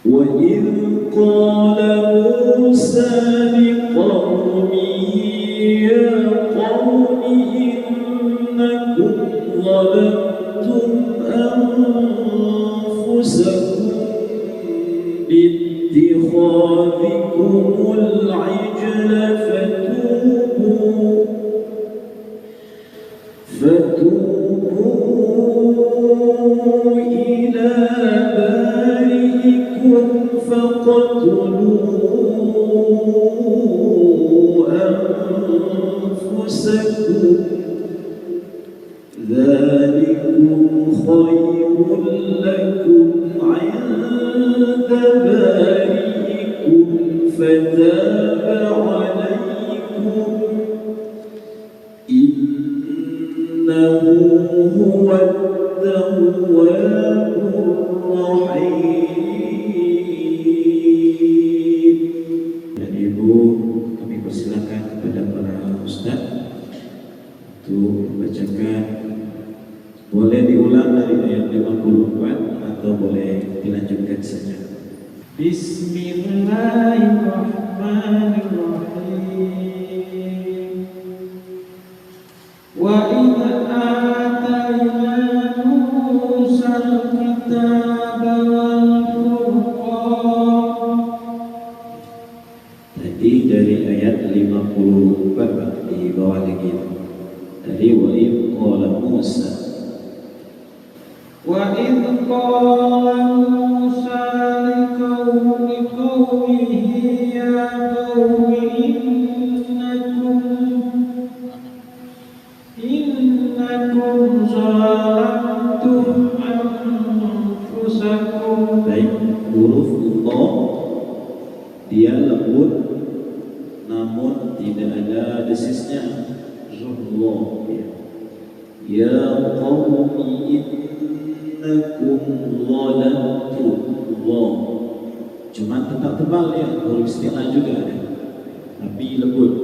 وإذ قال موسى لقومه يا قوم إنكم ظلمتم أنفسكم باتخاذكم العجل فتوبوا إلى بارئكم فاقتلوا أنفسكم ذلكم خير لكم عند بارئكم فتاب عليكم إنه هو التواب الرحيم. Dan Ibu, kami persilakan kepada para ustaz untuk membacakan. Boleh diulang dari ayat 54 atau boleh dilanjutkan saja. Bismillahirrahmanirrahim. Wa idza atayna Musal kitaba wal furqan. Tadi dari ayat 54 di bawah lagi. Dari wa idza qala Musa. Wa idza qala Musa liqaumihi ya qaumi innakum zalamtum anfusakum. Baik, huruf ta dia lembut namun tidak ada desisnya. Zullah ya qaumi innakum zalamtum. Cuma tetap tebal ya, huruf istilah juga ada, tapi lembut.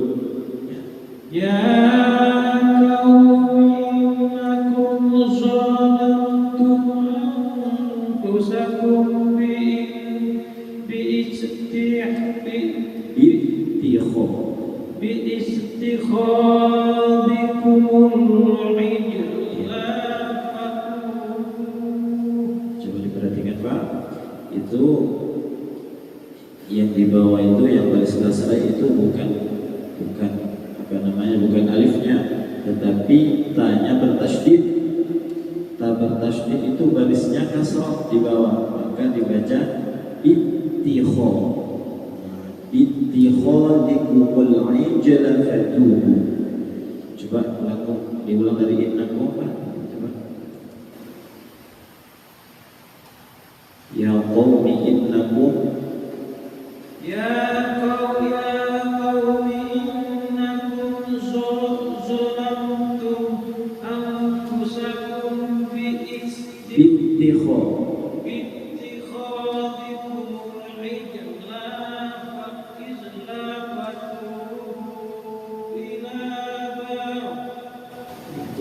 Ya qaumi innakum zalamtum anfusakum bi-istikhadikumul ijla. Coba diperhatikan Pak, itu yang di bawah itu yang baris kasrah itu bukan apa namanya, bukan alifnya, tetapi ta-nya bertasydid. Ta bertasydid itu barisnya kasrah di bawah, maka dibaca ittikhadikumul ijla fatubu. Coba diulang dari innakum Pak. Coba. Ya qaumi innakum. Ya qaumi innakum zalamtum anfusakum bi-ittikhadikumul ijla fatubu ila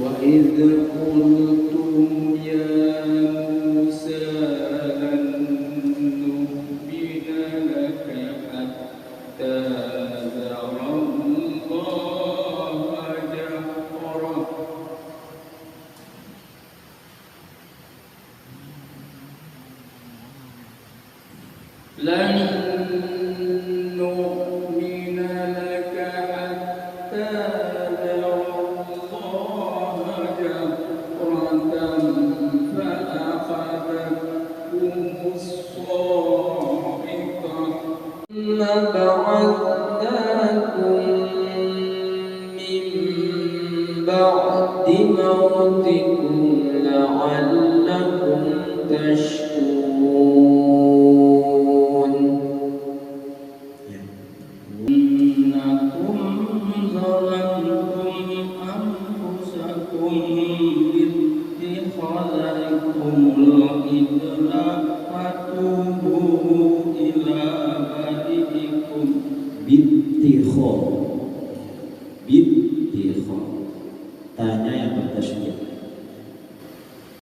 wa idh qultum ya Musa lan nu'mina laka hatta nara Allaha jahra. Lan nu'mina laka hatta nara Allaha jahratan fa'akhadhatkumus sa'iqah. Ba'athnakum min ba'di mawtikum la'allakum tashkurun. Innakum zalamtum anfusakum bi-ittikhadikumul idla fatubu ila bari'ikum bittikhol tanya yang bertasydid